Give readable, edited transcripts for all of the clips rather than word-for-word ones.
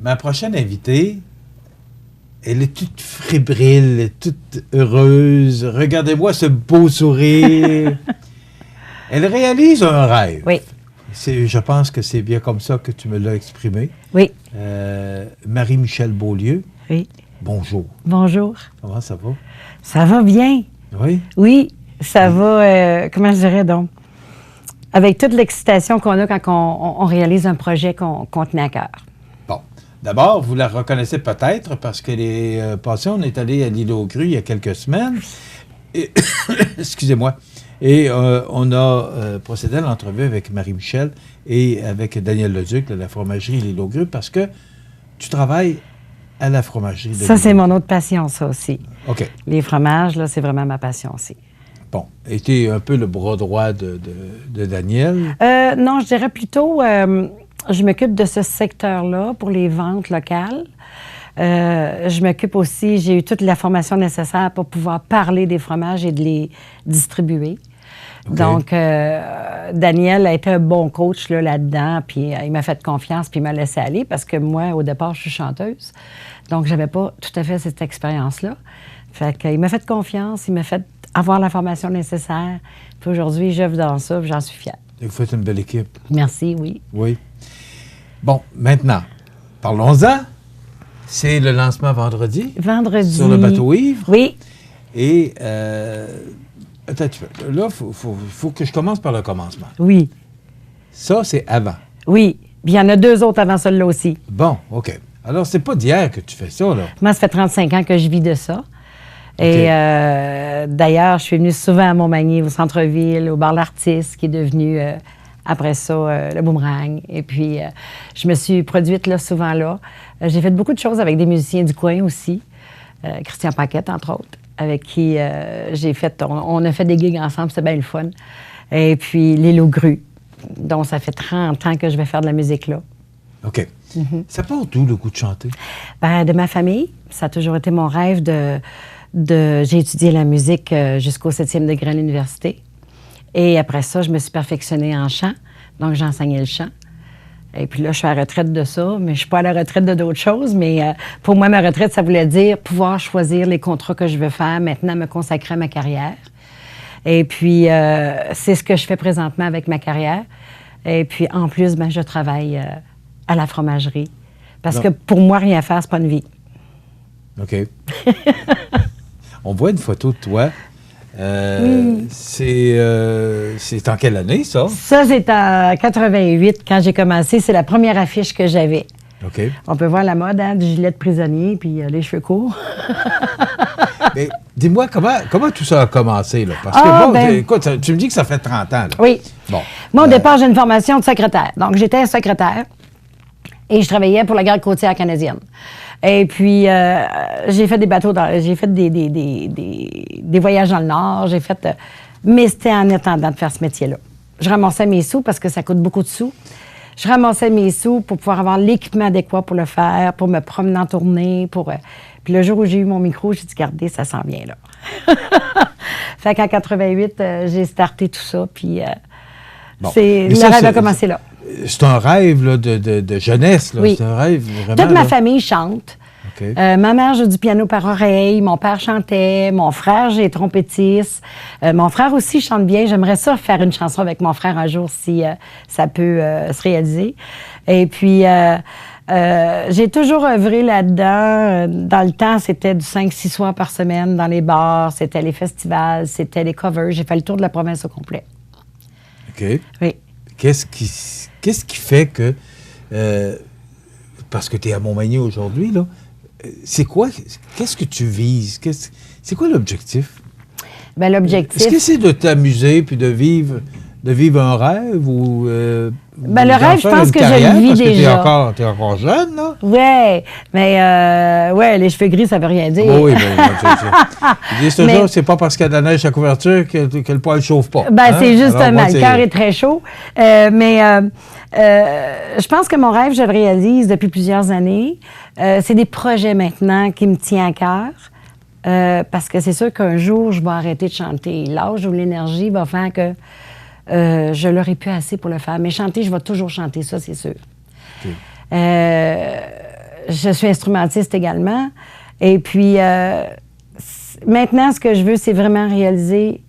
ma prochaine invitée, elle est toute fébrile, toute heureuse. Regardez-moi ce beau sourire. Elle réalise un rêve. Oui. Je pense que c'est bien comme ça que tu me l'as exprimé. Oui. Marie-Michel Beaulieu. Oui. Bonjour. Bonjour. Comment ça va? Ça va bien. Oui? Oui, ça va, comment je dirais donc, avec toute l'excitation qu'on a quand on réalise un projet qu'on tenait à cœur. Bon. D'abord, vous la reconnaissez peut-être parce qu'elle est passée, on est allé à l'île aux Grues il y a quelques semaines. Et excusez-moi. Et on a procédé à l'entrevue avec Marie-Michel et avec Daniel Leduc de la fromagerie L'Île aux Grues parce que tu travailles à la fromagerie de Ça, c'est mon autre passion, ça aussi. OK. Les fromages, là, c'est vraiment ma passion aussi. Bon. Et tu es un peu le bras droit de Daniel? Non, je dirais plutôt, je m'occupe de ce secteur-là pour les ventes locales. Je m'occupe aussi, j'ai eu toute la formation nécessaire pour pouvoir parler des fromages et de les distribuer. Okay. Donc, Daniel a été un bon coach là-dedans, puis il m'a fait confiance, puis il m'a laissé aller parce que moi, au départ, je suis chanteuse. Donc, j'avais pas tout à fait cette expérience-là. Fait qu'il m'a fait confiance, il m'a fait avoir la formation nécessaire. Puis aujourd'hui, j'œuvre dans ça, puis j'en suis fière. Et vous faites une belle équipe. Merci, oui. Oui. Bon, maintenant, parlons-en. C'est le lancement vendredi. Vendredi. Sur le bateau ivre. Oui. Et, attends un petit peu. Là, il faut que je commence par le commencement. Oui. Ça, c'est avant. Oui. Puis il y en a 2 autres avant celui-là aussi. Bon, OK. Alors, c'est pas d'hier que tu fais ça, là. Moi, ça fait 35 ans que je vis de ça. Okay. Et d'ailleurs, je suis venue souvent à Montmagny, au centre-ville, au bar L'Artiste, qui est devenu, après ça, le Boomerang. Et puis, je me suis produite là, souvent là. J'ai fait beaucoup de choses avec des musiciens du coin aussi. Christian Paquette, entre autres, avec qui j'ai fait... On a fait des gigs ensemble, c'était bien le fun. Et puis, L'Île aux Grues. Donc, ça fait 30 ans que je vais faire de la musique là. OK. Mm-hmm. Ça part d'où, le goût de chanter? Bien, de ma famille. Ça a toujours été mon rêve j'ai étudié la musique jusqu'au 7e degré à l'université. Et après ça, je me suis perfectionnée en chant. Donc, j'enseignais le chant. Et puis là, je suis à la retraite de ça, mais je suis pas à la retraite de d'autres choses. Mais pour moi, ma retraite, ça voulait dire pouvoir choisir les contrats que je veux faire, maintenant me consacrer à ma carrière. Et puis, c'est ce que je fais présentement avec ma carrière. Et puis, en plus, ben, je travaille à la fromagerie. Parce que pour moi, rien faire, c'est pas une vie. OK. On voit une photo de toi. C'est en quelle année, ça? Ça, c'est en 88, quand j'ai commencé. C'est la première affiche que j'avais. OK. On peut voir la mode, hein, du gilet de prisonnier, puis les cheveux courts. Mais dis-moi, comment tout ça a commencé, là? Parce que, bon, écoute, tu me dis que ça fait 30 ans, là. Oui. Bon. Moi, au départ, j'ai une formation de secrétaire. Donc, j'étais secrétaire et je travaillais pour la garde côtière canadienne. Et puis, j'ai fait des bateaux, j'ai fait des voyages dans le Nord, mais c'était en attendant de faire ce métier-là. Je ramassais mes sous parce que ça coûte beaucoup de sous. Je ramassais mes sous pour pouvoir avoir l'équipement adéquat pour le faire, pour me promener en tournée, Puis le jour où j'ai eu mon micro, j'ai dit, regardez, ça s'en vient là. Fait qu'en 88, j'ai starté tout ça, puis le rêve a commencé là. C'est un rêve là, de jeunesse, là. Oui. C'est un rêve vraiment... Toute ma famille chante. Okay. Ma mère joue du piano par oreille, mon père chantait, mon frère, j'ai trompettiste. Mon frère aussi chante bien. J'aimerais ça faire une chanson avec mon frère un jour si ça peut se réaliser. Et puis, j'ai toujours œuvré là-dedans. Dans le temps, c'était du 5-6 soirs par semaine dans les bars, c'était les festivals, c'était les covers. J'ai fait le tour de la province au complet. OK. Oui. Qu'est-ce qui fait que... parce que tu es à Montmagny aujourd'hui, là, c'est quoi? Qu'est-ce que tu vises? C'est quoi l'objectif? Bien, l'objectif... Est-ce que c'est de t'amuser puis de vivre un rêve ou... Ben, le rêve, je pense que je le vis déjà. Parce que t'es encore jeune, là? Oui, mais les cheveux gris, ça veut rien dire. Oui, ils disent toujours, c'est pas parce qu'il y a de la neige à couverture que le poêle ne chauffe pas. Ben, hein? C'est justement, le cœur est très chaud. Je pense que mon rêve, je le réalise depuis plusieurs années. C'est des projets maintenant qui me tiennent à cœur. Parce que c'est sûr qu'un jour, je vais arrêter de chanter. L'âge ou l'énergie va faire que je l'aurai plus assez pour le faire. Mais chanter, je vais toujours chanter, ça, c'est sûr. Okay. je suis instrumentiste également. Et puis, maintenant, ce que je veux, c'est vraiment réaliser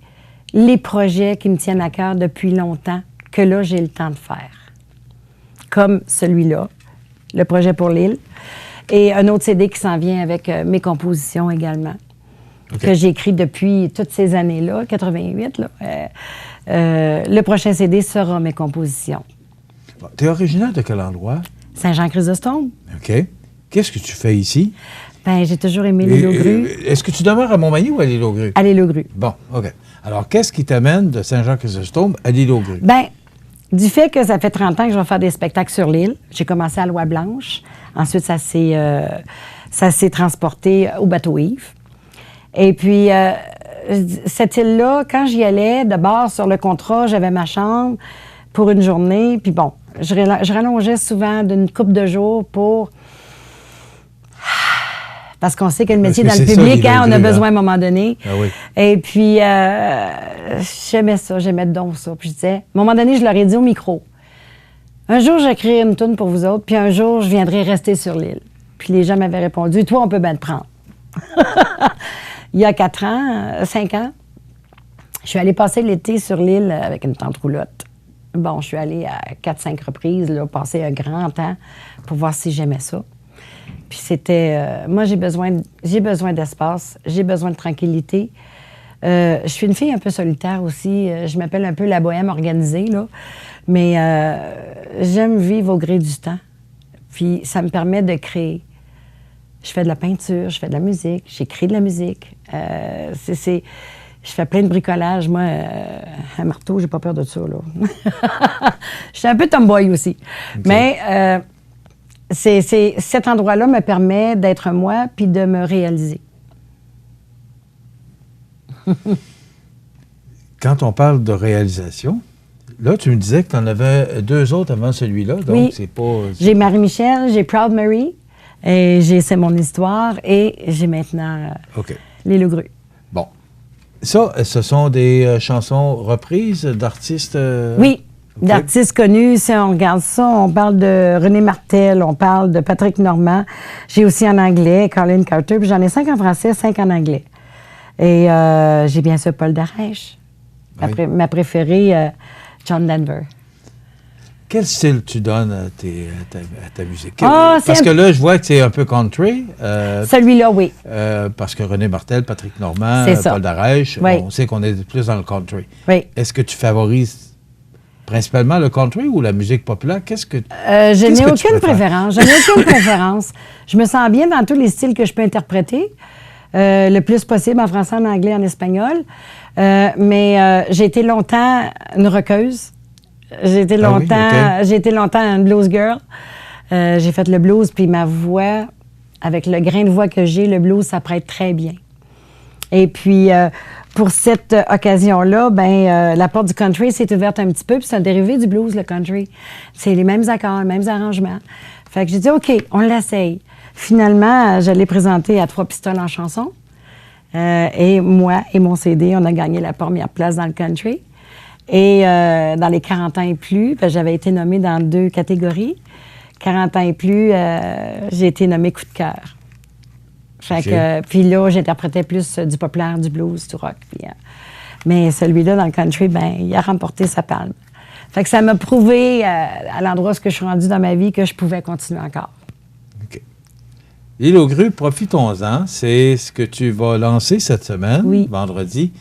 les projets qui me tiennent à cœur depuis longtemps, que là, j'ai le temps de faire. Comme celui-là, le projet pour l'île. Et un autre CD qui s'en vient avec mes compositions également, que j'ai écrit depuis toutes ces années-là, 88. Là. Le prochain CD sera mes compositions. Bon, tu es originaire de quel endroit? Saint-Jean-Chrysostome. OK. Qu'est-ce que tu fais ici? Bien, j'ai toujours aimé l'île aux grues. Est-ce que tu demeures à Montmagny ou à l'île aux grues? À l'île aux grues. Bon, OK. Alors, qu'est-ce qui t'amène de Saint-Jean-Chrysostome à l'île aux grues? Bien, du fait que ça fait 30 ans que je vais faire des spectacles sur l'île, j'ai commencé à Loi-Blanche. Ensuite, ça s'est transporté au Bateau-Yves. Et puis, cette île-là, quand j'y allais, d'abord, sur le contrat, j'avais ma chambre pour une journée. Puis bon, je rallongeais souvent d'une couple de jours pour... Parce qu'on sait que le métier dans le public, ça, on a besoin à un moment donné. Ah oui. Et puis, j'aimais ça, j'aimais donc ça. Puis je disais, à un moment donné, je leur ai dit au micro, un jour, j'écrirai une toune pour vous autres, puis un jour, je viendrai rester sur l'île. Puis les gens m'avaient répondu, toi, on peut bien te prendre. Il y a 5 ans, je suis allée passer l'été sur l'île avec une tante roulotte. Bon, je suis allée à 4-5 reprises, là, passer un grand temps pour voir si j'aimais ça. Puis c'était... moi, j'ai besoin d'espace, j'ai besoin de tranquillité. Je suis une fille un peu solitaire aussi. Je m'appelle un peu la bohème organisée, là. Mais j'aime vivre au gré du temps. Puis ça me permet de créer. Je fais de la peinture, je fais de la musique, j'écris de la musique. Je fais plein de bricolage. Moi, un marteau, j'ai pas peur de ça, là. Je suis un peu tomboy aussi. Okay. Mais... cet endroit-là me permet d'être moi puis de me réaliser. Quand on parle de réalisation, là, tu me disais que tu en avais 2 autres avant celui-là, donc oui. c'est pas... J'ai Marie-Michel, j'ai Proud Mary, et j'ai C'est mon histoire, et j'ai maintenant l'île aux grues. Bon. Ça, ce sont des chansons reprises d'artistes... Oui. D'artistes connus, si on regarde ça, on parle de René Martel, on parle de Patrick Normand. J'ai aussi en anglais, Colin Carter, puis j'en ai 5 en français, 5 en anglais. Et j'ai bien sûr Paul Darèche. Oui. Ma préférée, John Denver. Quel style tu donnes à ta musique? Parce que là, je vois que c'est un peu country. Celui-là, oui. Parce que René Martel, Patrick Normand, Paul Darèche, oui. On sait qu'on est plus dans le country. Oui. Est-ce que tu favorises principalement le country ou la musique populaire? Je n'ai aucune préférence. Je n'ai aucune préférence. Je me sens bien dans tous les styles que je peux interpréter, le plus possible en français, en anglais, en espagnol. Mais j'ai été longtemps une rockeuse. J'ai été longtemps une blues girl. J'ai fait le blues, puis ma voix, avec le grain de voix que j'ai, le blues, ça prête très bien. Et puis... pour cette occasion-là, la porte du country s'est ouverte un petit peu, puis c'est un dérivé du blues, le country. C'est les mêmes accords, les mêmes arrangements. Fait que j'ai dit, OK, on l'essaye. Finalement, je l'ai présenté à 3 pistoles en chanson. Et moi et mon CD, on a gagné la première place dans le country. Et dans les 40 ans et plus, j'avais été nommée dans 2 catégories. 40 ans et plus, j'ai été nommée coup de cœur. Puis là, j'interprétais plus du populaire, du blues, du rock. Puis, mais celui-là, dans le country, il a remporté sa palme. Fait que ça m'a prouvé, à l'endroit où je suis rendue dans ma vie, que je pouvais continuer encore. OK. L'île aux grues, profitons-en. C'est ce que tu vas lancer cette semaine, vendredi,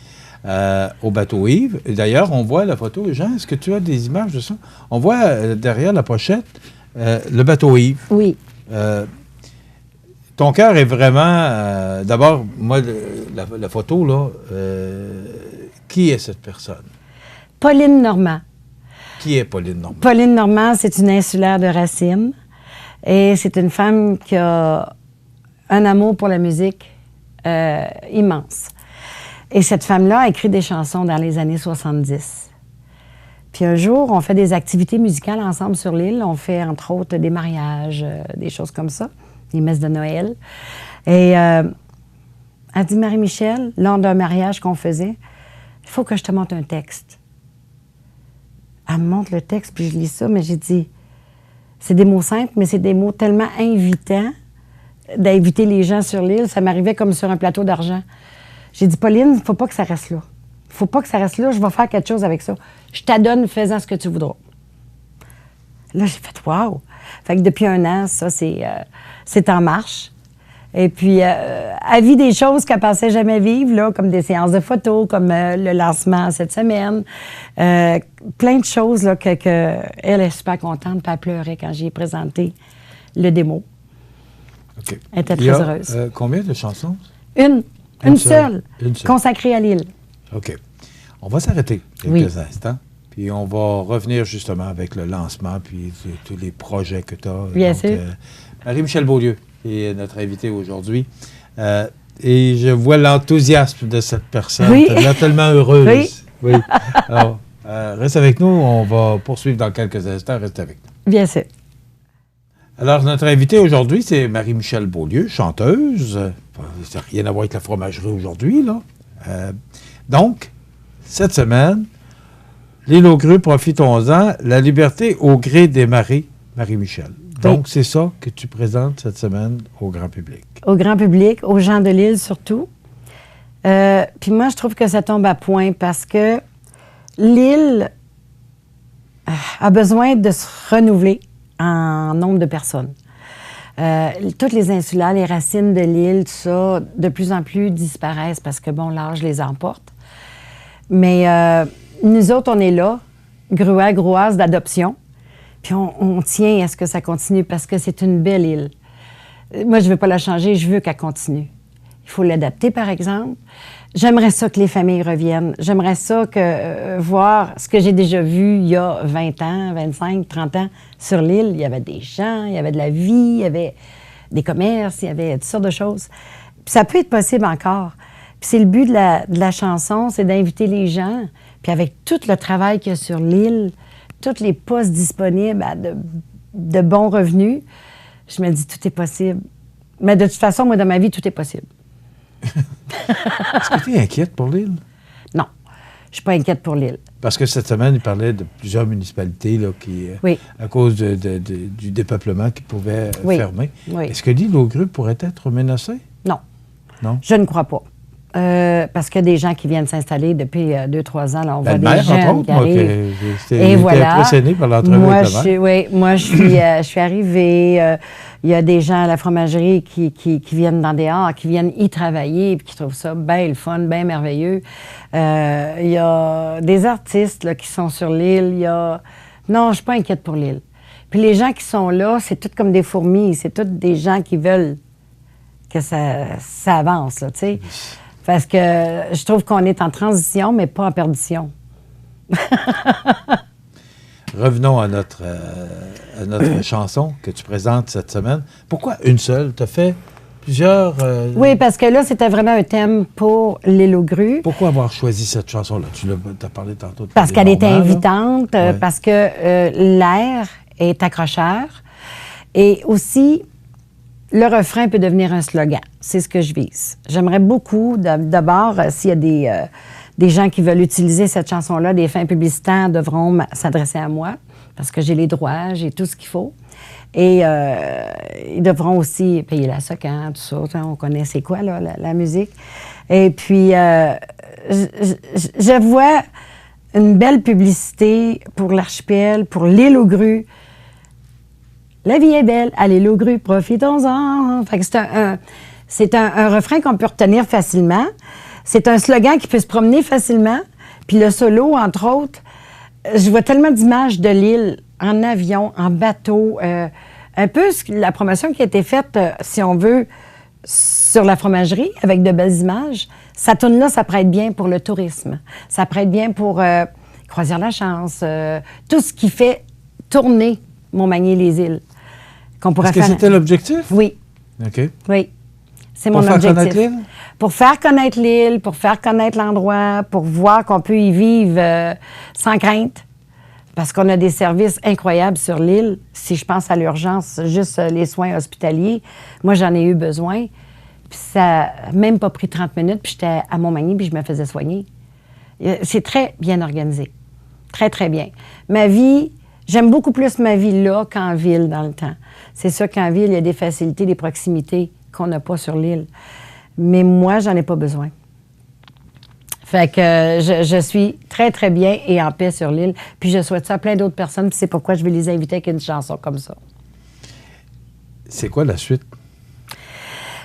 au Bateau-Yves. D'ailleurs, on voit la photo. Jean, est-ce que tu as des images de ça? On voit derrière la pochette le Bateau-Yves. Oui. Ton cœur est vraiment... D'abord, moi, la photo, là, qui est cette personne? Pauline Normand. Qui est Pauline Normand? Pauline Normand, c'est une insulaire de Racine. Et c'est une femme qui a un amour pour la musique immense. Et cette femme-là a écrit des chansons dans les années 70. Puis un jour, on fait des activités musicales ensemble sur l'île. On fait, entre autres, des mariages, des choses comme ça. Des messes de Noël. Et elle dit, Marie-Michel, lors d'un mariage qu'on faisait, il faut que je te montre un texte. Elle me montre le texte, puis je lis ça, mais j'ai dit, c'est des mots simples, mais c'est des mots tellement invitants d'inviter les gens sur l'île, ça m'arrivait comme sur un plateau d'argent. J'ai dit, Pauline, il ne faut pas que ça reste là. Il ne faut pas que ça reste là, je vais faire quelque chose avec ça. Je t'adonne, fais-en ce que tu voudras. Là, j'ai fait, wow! Fait que depuis 1 an, ça, c'est en marche. Et puis, elle vit des choses qu'elle ne pensait jamais vivre, là, comme des séances de photos, comme le lancement cette semaine. Plein de choses là, elle est super contente, puis elle pleurait quand j'ai présenté le démo. OK. Elle était très heureuse. Combien de chansons? Une seule, consacrée à l'île. OK. On va s'arrêter quelques instants. Puis on va revenir justement avec le lancement, puis tous les projets que tu as. Bien sûr. Marie-Michel Beaulieu est notre invitée aujourd'hui. Et je vois l'enthousiasme de cette personne. Oui. Elle est tellement heureuse. Oui. Oui. Alors, reste avec nous. On va poursuivre dans quelques instants. Reste avec nous. Bien sûr. Alors, notre invitée aujourd'hui, c'est Marie-Michel Beaulieu, chanteuse. Ça n'a rien à voir avec la fromagerie aujourd'hui, là. Donc, cette semaine, l'île aux grues, profitons-en, la liberté au gré des marées, Marie-Michel. Donc, c'est ça que tu présentes cette semaine au grand public. Au grand public, aux gens de l'île surtout. Puis moi, je trouve que ça tombe à point parce que l'île a besoin de se renouveler en nombre de personnes. Toutes les insulaires, les racines de l'île, tout ça, de plus en plus disparaissent parce que, bon, l'âge les emporte. Mais nous autres, on est là, gruas, grouasses d'adoption, puis on tient à ce que ça continue parce que c'est une belle île. Moi, je ne veux pas la changer, je veux qu'elle continue. Il faut l'adapter, par exemple. J'aimerais ça que les familles reviennent. J'aimerais ça que voir ce que j'ai déjà vu il y a 20 ans, 25, 30 ans sur l'île. Il y avait des gens, il y avait de la vie, il y avait des commerces, il y avait toutes sortes de choses. Puis ça peut être possible encore. Puis c'est le but de la chanson, c'est d'inviter les gens. Puis avec tout le travail qu'il y a sur l'île, tous les postes disponibles à de bons revenus, je me dis, tout est possible. Mais de toute façon, moi, dans ma vie, tout est possible. Est-ce que tu es inquiète pour l'île? Non, je ne suis pas inquiète pour l'île. Parce que cette semaine, il parlait de plusieurs municipalités là, qui, à cause du dépeuplement, qui pouvaient fermer. Oui. Est-ce que l'île aux grues pourrait être menacée? Non. Non? Je ne crois pas. Parce qu'il y a des gens qui viennent s'installer depuis 2-3 ans. Là, on voit des jeunes qui arrivent. Et voilà. Impressionné par l'entrevue avec le maire. Oui, moi, je suis arrivée. Il y a des gens à la fromagerie qui viennent dans des arts, qui viennent y travailler et qui trouvent ça bien le fun, bien merveilleux. Il y a des artistes là, qui sont sur l'île. Non, je ne suis pas inquiète pour l'île. Puis les gens qui sont là, c'est tout comme des fourmis. C'est tous des gens qui veulent que ça avance, tu sais. Parce que je trouve qu'on est en transition, mais pas en perdition. Revenons à notre chanson que tu présentes cette semaine. Pourquoi une seule? Tu as fait plusieurs... Oui, parce que là, c'était vraiment un thème pour l'île aux grues. Pourquoi avoir choisi cette chanson-là? Tu as parlé tantôt de... Parce qu'elle était invitante, parce que l'air est accrocheur. Et aussi... Le refrain peut devenir un slogan. C'est ce que je vise. J'aimerais beaucoup, d'abord, s'il y a des gens qui veulent utiliser cette chanson-là, des fins publicitaires devront s'adresser à moi parce que j'ai les droits, j'ai tout ce qu'il faut. Et ils devront aussi payer la SOCAN, tout ça. On connaît c'est quoi, là, la musique. Et puis, je vois une belle publicité pour l'archipel, pour l'île aux grues. La vie est belle, allez l'eau grue, profitons-en. Fait que c'est un refrain qu'on peut retenir facilement. C'est un slogan qui peut se promener facilement. Puis le solo, entre autres, je vois tellement d'images de l'île en avion, en bateau. Un peu la promotion qui a été faite, si on veut, sur la fromagerie, avec de belles images. Ça tourne là, ça prête bien pour le tourisme. Ça prête bien pour Croisière la Chance. Tout ce qui fait tourner Montmagny-les-Îles. Est-ce que c'était l'objectif? Oui. OK. Oui. C'est mon objectif. Pour faire connaître l'île? Pour faire connaître l'île, pour faire connaître l'endroit, pour voir qu'on peut y vivre sans crainte. Parce qu'on a des services incroyables sur l'île. Si je pense à l'urgence, juste les soins hospitaliers, moi, j'en ai eu besoin. Puis ça n'a même pas pris 30 minutes, puis j'étais à Montmagny, puis je me faisais soigner. C'est très bien organisé. Très, très bien. Ma vie, J'aime beaucoup plus ma vie là qu'en ville dans le temps. C'est sûr qu'en ville, il y a des facilités, des proximités qu'on n'a pas sur l'île. Mais moi, j'en ai pas besoin. Fait que je suis très, très bien et en paix sur l'île. Puis je souhaite ça à plein d'autres personnes, puis c'est pourquoi je vais les inviter avec une chanson comme ça. C'est quoi la suite?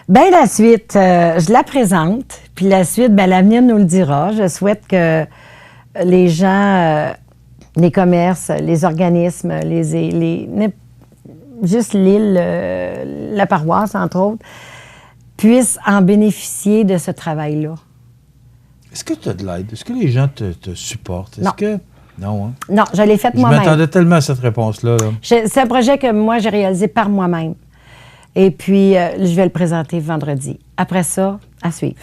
Bien, la suite, je la présente. Puis la suite, bien, l'avenir nous le dira. Je souhaite que les gens, les commerces, les organismes, juste l'île, la paroisse, entre autres, puissent en bénéficier de ce travail-là. Est-ce que tu as de l'aide? Est-ce que les gens te supportent? Est-ce Non. que... Non, hein? Non, je l'ai faite Je moi-même. m'attendais tellement à cette réponse-là. Là. C'est un projet que moi, j'ai réalisé par moi-même. Et puis, je vais le présenter vendredi. Après ça, à suivre.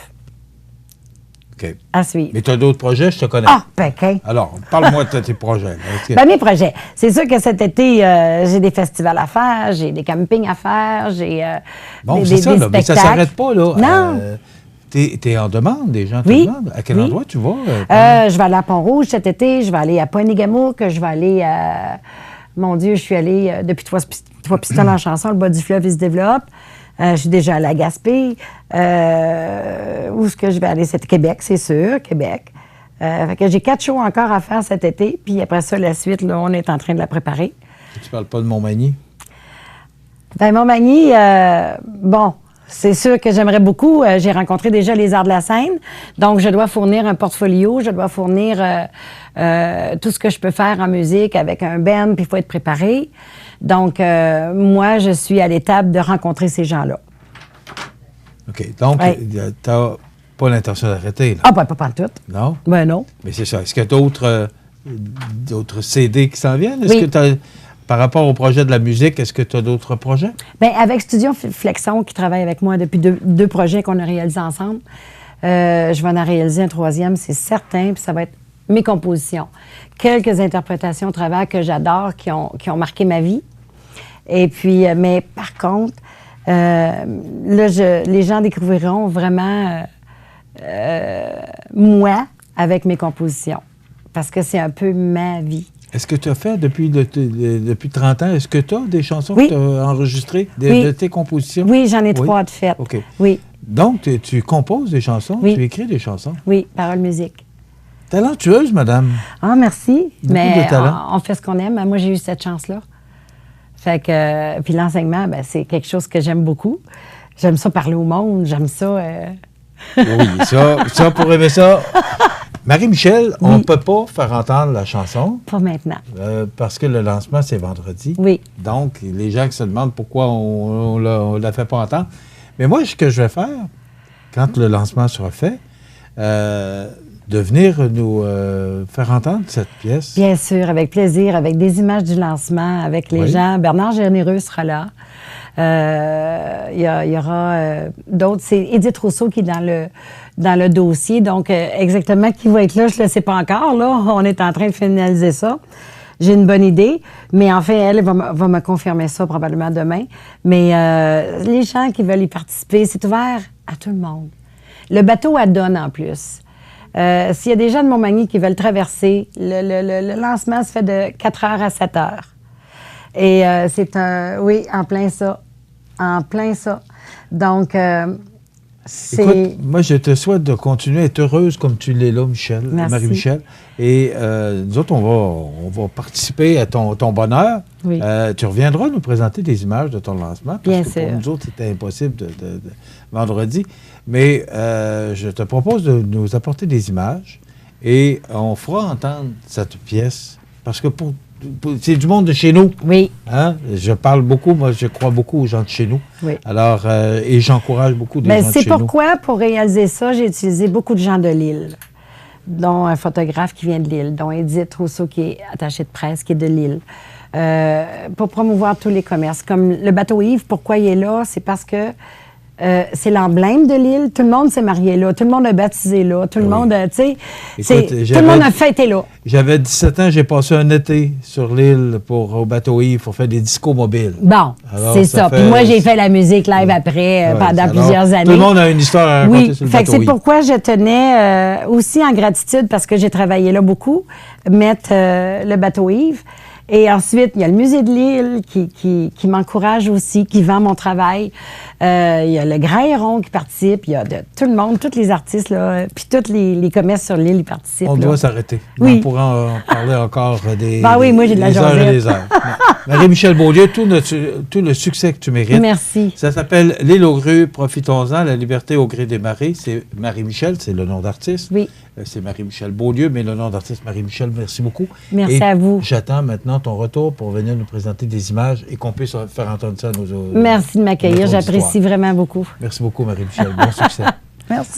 OK. À suivre. Mais tu as d'autres projets, je te connais. Ah, ben, OK. Alors, parle-moi de tes projets. Là. Ben, mes projets. C'est sûr que cet été, j'ai des festivals à faire, j'ai des campings à faire, j'ai Bon, des c'est ça, là, mais ça ne spectacles. s'arrête pas, là. Non. Tu es en demande, des gens te Oui. demandent. À quel Oui. endroit tu vas? Je vais aller à Pont-Rouge cet été, je vais aller à Pointe-Négamouk, je vais aller à... Mon Dieu, je suis allée depuis Trois-Pistons en chanson, le bas du fleuve, il se développe. Je suis déjà allée à Gaspé. Où est-ce que je vais aller? C'est Québec, c'est sûr, Québec. Fait que j'ai 4 shows encore à faire cet été, puis après ça, la suite, là, on est en train de la préparer. Tu parles pas de Montmagny? Ben, Montmagny, bon, c'est sûr que j'aimerais beaucoup. J'ai rencontré déjà les arts de la scène, donc je dois fournir un portfolio, je dois fournir tout ce que je peux faire en musique avec un band, puis il faut être préparé. Donc, moi, je suis à l'étape de rencontrer ces gens-là. OK. Donc, Ouais. tu n'as pas l'intention d'arrêter, là? Ah, ben, pas tout. Non? Ben non. Mais c'est ça. Est-ce qu'il y a d'autres CD qui s'en viennent? Est-ce Oui. que t'as, par rapport au projet de la musique, est-ce que tu as d'autres projets? Bien, avec Studio Flexon, qui travaille avec moi depuis deux projets qu'on a réalisés ensemble, je vais en réaliser un 3e, c'est certain, puis ça va être mes compositions. Quelques interprétations au travers que j'adore, qui ont marqué ma vie. Et puis, mais par contre, là, les gens découvriront vraiment moi avec mes compositions, parce que c'est un peu ma vie. Est-ce que tu as fait depuis 30 ans, est-ce que tu as des chansons Oui. que tu as enregistrées, Oui. de tes compositions? Oui, j'en ai Oui. 3 de faites. OK. Oui, Donc, tu composes des chansons, Oui. tu écris des chansons. oui, parole, musique. Talentueuse, madame. Ah, merci. Beaucoup Mais de talent. on fait ce qu'on aime. Moi, j'ai eu cette chance-là. Fait que, puis l'enseignement, ben, c'est quelque chose que j'aime beaucoup. J'aime ça parler au monde, j'aime ça. Oui, ça, pour aimer ça. Marie-Michel, on ne peut pas faire entendre la chanson Pas maintenant. parce que le lancement, c'est vendredi. Oui. Donc, les gens qui se demandent pourquoi on ne la fait pas entendre. Mais moi, ce que je vais faire, quand le lancement sera fait, de venir nous faire entendre cette pièce. Bien sûr, avec plaisir, avec des images du lancement, avec les Oui. gens. Bernard Généreux sera là. Il y aura d'autres. C'est Édith Rousseau qui est dans le dossier. Donc, exactement qui va être là, je ne le sais pas encore. Là, on est en train de finaliser ça. J'ai une bonne idée, mais en fait, elle va me confirmer ça probablement demain. Mais les gens qui veulent y participer, c'est ouvert à tout le monde. Le bateau à donne en plus. S'il y a des gens de Montmagny qui veulent traverser, le lancement se fait de 4 heures à 7 heures. Et c'est un... Oui, en plein ça. En plein ça. Donc, c'est... Écoute, moi, je te souhaite de continuer à être heureuse comme tu l'es là, Merci. Marie-Michel. Et nous autres, on va participer à ton bonheur. Oui. Tu reviendras nous présenter des images de ton lancement. Parce Bien que sûr. pour nous autres, c'était impossible de vendredi. Mais je te propose de nous apporter des images et on fera entendre cette pièce. Parce que c'est du monde de chez nous. Oui, Hein? Je parle beaucoup, moi, je crois beaucoup aux gens de chez nous. oui. Alors, et j'encourage beaucoup des Bien, gens de c'est chez nous. pourquoi, pour réaliser ça, j'ai utilisé beaucoup de gens de Lille, dont un photographe qui vient de Lille, dont Édith Rousseau, qui est attachée de presse, qui est de Lille, pour promouvoir tous les commerces. Comme le bateau Yves, pourquoi il est là? C'est parce que c'est l'emblème de l'île. Tout le monde s'est marié là. Tout le monde a baptisé là. Tout le Oui. monde, tu sais, Écoute, tout le monde a fêté là. J'avais 17 ans, j'ai passé un été sur l'île au bateau Yves pour faire des discos mobiles. Bon, Alors, c'est ça ça. fait- Puis moi, j'ai fait la musique live après, Ouais, pendant alors, plusieurs années. Tout le monde a une histoire à raconter Oui, sur le fait que bateau c'est Yves. pourquoi je tenais aussi en gratitude, parce que j'ai travaillé là beaucoup, mettre le bateau Yves. Et ensuite, il y a le Musée de l'Île qui m'encourage aussi, qui vend mon travail. Il y a le Grand Héron qui participe. Il y a tout le monde, tous les artistes, là, puis tous les commerces sur l'île, ils participent. On doit s'arrêter. Oui. On pourra en parler encore des oui, moi, j'ai de la des heures et jasette. des heures. Marie-Michel Beaulieu, tout le succès que tu mérites. Merci. Ça s'appelle L'île aux grues, profitons-en, la liberté au gré des marées. C'est Marie-Michel, c'est le nom d'artiste. Oui. C'est Marie-Michel Beaulieu, mais le nom d'artiste Marie-Michel, merci beaucoup. Merci à vous. J'attends maintenant ton retour pour venir nous présenter des images et qu'on puisse faire entendre ça à nos Merci de m'accueillir, notre auditoire. j'apprécie vraiment beaucoup. Merci beaucoup, Marie-Michel. Bon succès. Merci.